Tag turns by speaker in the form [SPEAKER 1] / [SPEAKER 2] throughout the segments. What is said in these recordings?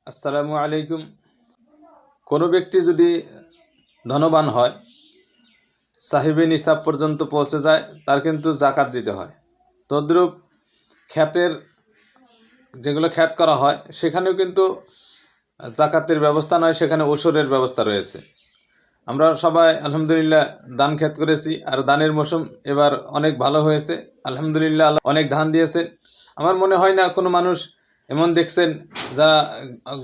[SPEAKER 1] আসসালামু আলাইকুম। কোনো ব্যক্তি যদি ধনবান হয়, সাহিবে নিসাব পর্যন্ত পৌঁছে যায়, তার কিন্তু জাকাত দিতে হয়। তদ্রূপ খ্যাতের যেগুলো খ্যাত করা হয় সেখানেও কিন্তু জাকাতের ব্যবস্থা নয়, সেখানে ওশরের ব্যবস্থা রয়েছে। আমরা সবাই আলহামদুলিল্লাহ ধান খ্যাত করেছি, আর ধানের মৌসুম এবার অনেক ভালো হয়েছে। আলহামদুলিল্লাহ আল্লাহ অনেক ধান দিয়েছেন। আমার মনে হয় না কোনো মানুষ এমন দেখছেন যা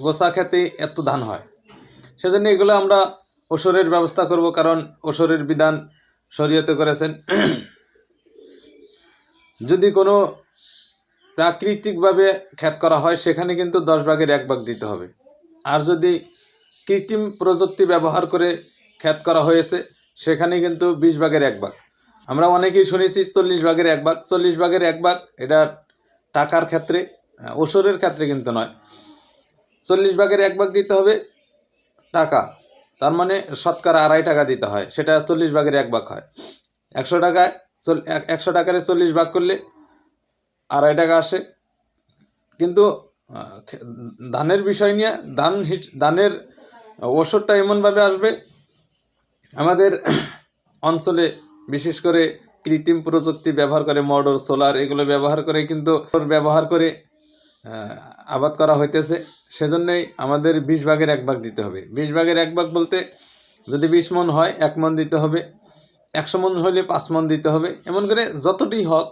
[SPEAKER 1] গোসা খেতে এত ধান হয়। সেজন্য এগুলো আমরা ওশরের ব্যবস্থা করব, কারণ ওশরের বিধান শরীয়তে করেছেন। যদি কোনো প্রাকৃতিকভাবে খ্যাত করা হয় সেখানে কিন্তু 10 ভাগের 1 ভাগ দিতে হবে। আর যদি কৃত্রিম প্রযুক্তি ব্যবহার করে খ্যাত করা হয়েছে সেখানে কিন্তু 20 ভাগের 1 ভাগ। আমরা অনেকেই শুনেছি 40 ভাগের 1 ভাগ। 40 ভাগের 1 ভাগ এটা টাকার ক্ষেত্রে, ওশরের ক্ষেত্রে কিন্তু নয়। 40 ভাগের 1 ভাগ দিতে হবে টাকা, তার মানে শতকরা 2.5 টাকা দিতে হয়। সেটা 40 ভাগের 1 ভাগ হয়। 100 টাকায় 100 টাকারে 40 ভাগ করলে 2.5 টাকা আসে। কিন্তু ধানের বিষয় নিয়ে ধানের ওষুধটা এমনভাবে আসবে, আমাদের অঞ্চলে বিশেষ করে কৃত্রিম প্রযুক্তি ব্যবহার করে, মোটর, সোলার এগুলো ব্যবহার করে কিন্তু আবাদ করা হইতেছে। সেজন্যই আমাদের 20 ভাগের 1 ভাগ দিতে হবে। 20 ভাগের 1 ভাগ বলতে যদি 20 মণ হয় 1 মণ দিতে হবে, 100 মণ হলে 5 মণ দিতে হবে। এমন করে যতটি হোক,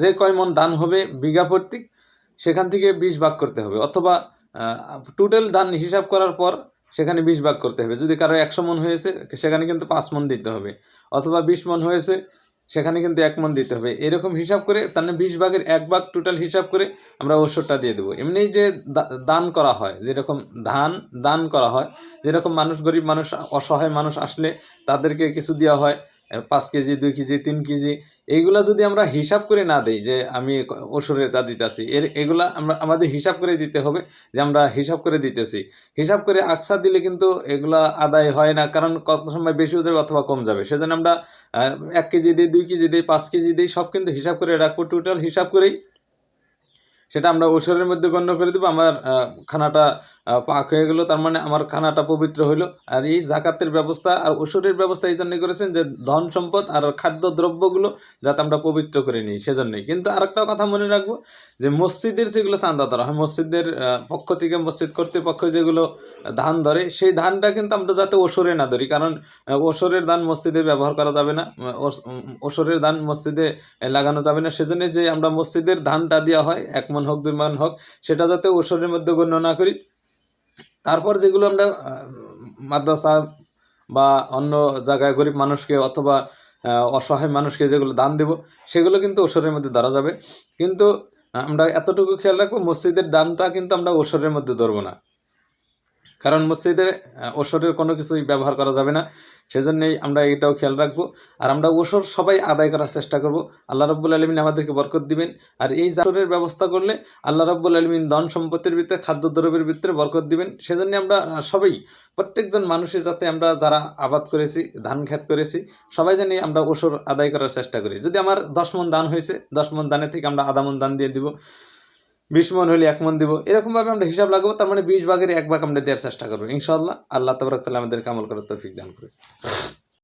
[SPEAKER 1] যে কয় মণ ধান হবে বিঘা প্রত্যেক, সেখান থেকে 20 ভাগ করতে হবে। অথবা টোটাল ধান হিসাব করার পর সেখানে 20 ভাগ করতে হবে। যদি কারো 100 মণ হয়েছে সেখানে কিন্তু 5 মণ দিতে হবে, অথবা 20 মণ হয়েছে সেখানে কিন্তু 1 মণ দিতে হবে। এরকম হিসাব করে তাহলে 20 ভাগের 1 ভাগ টোটাল হিসাব করে আমরা ওষুধটা দিয়ে দেবো। এমনি যে দান করা হয়, যেরকম দান করা হয়, যেরকম মানুষ, গরিব মানুষ, অসহায় মানুষ আসলে তাদেরকে কিছু দেওয়া হয়, 5 কেজি, 2 কেজি, 3 কেজি, এইগুলা যদি আমরা হিসাব করে না দেই যে আমি ওষুধের তা দিতেছি, এগুলা আমাদের হিসাব করে দিতে হবে যে আমরা হিসাব করে দিতেছি। হিসাব করে আকসা দিলে কিন্তু এগুলা আদায় হয় না, কারণ কত সময় বেশিও যাবে অথবা কম যাবে। সেজন্য আমরা 1 কেজি দিই, 2 কেজি দিই, 5 কেজি দিই, সব কিন্তু হিসাব করে রাখবো। টোটাল হিসাব করেই সেটা আমরা ওশরের মধ্যে গণ্য করে দেবো। আমার খানাটা পাক হয়ে গেল, তার মানে আমার খানাটা পবিত্র হইলো। আর এই জাকাতের ব্যবস্থা আর ওশরের ব্যবস্থা এই জন্যই করেছেন যে ধন সম্পদ আর খাদ্যদ্রব্যগুলো যাতে আমরা পবিত্র করে নিই, সেজন্যই। কিন্তু আরেকটা কথা মনে রাখবো যে মসজিদের যেগুলো চাঁদা ধরা হয়, মসজিদের পক্ষ থেকে, মসজিদ কর্তৃপক্ষ যেগুলো ধান ধরে, সেই ধানটা কিন্তু আমরা যাতে ওশরে না ধরি, কারণ ওশরের ধান মসজিদে ব্যবহার করা যাবে না, ওশরের ধান মসজিদে লাগানো যাবে না। সেজন্য যে আমরা মসজিদের ধানটা দেওয়া হয় 1 মণ হোক 2 মণ হোক, সেটা যাতে ওশরের মধ্যে গণ্য না করি। তারপর যেগুলো আমরা মাদ্রাসা বা অন্য জায়গায় গরিব মানুষকে অথবা অসহায় মানুষকে যেগুলো দান দেব, সেগুলো কিন্তু ওশরের মধ্যে ধরা যাবে। কিন্তু আমরা এতটুকু খেয়াল রাখবো, মসজিদের দানটা কিন্তু আমরা ওশরের মধ্যে ধরবো না, কারণ মসজিদে ওশরের কোনো কিছুই ব্যবহার করা যাবে না। সেজন্যই আমরা এটাও খেয়াল রাখবো। আর আমরা ওশর সবাই আদায় করার চেষ্টা করব। আল্লাহ রাব্বুল আলামিন আমাদেরকে বরকত দিবেন। আর এই ওশরের ব্যবস্থা করলে আল্লাহ রাব্বুল আলামিন ধন সম্পত্তির ভিতরে, খাদ্যদ্রব্যের ভিতরে বরকত দিবেন। সেজন্য আমরা সবাই, প্রত্যেকজন মানুষের, যাতে আমরা যারা আবাদ করেছি, ধান খেত করেছি, সবাই জানি আমরা ওশর আদায় করার চেষ্টা করি। যদি আমার 10 মণ ধান হয়েছে, 10 মণ ধানের থেকে আমরা আধা মণ ধান দিয়ে দিব, 20 মণ হলে 1 মণ দিব। এরকমভাবে আমরা হিসাব লাগাবো, তার মানে 20 ভাগের 1 ভাগ আমরা দেওয়ার চেষ্টা করবো ইনশাআল্লাহ। আল্লাহ তাবারক তাআলা আমাদেরকে আমল করার তৌফিক দান করুন।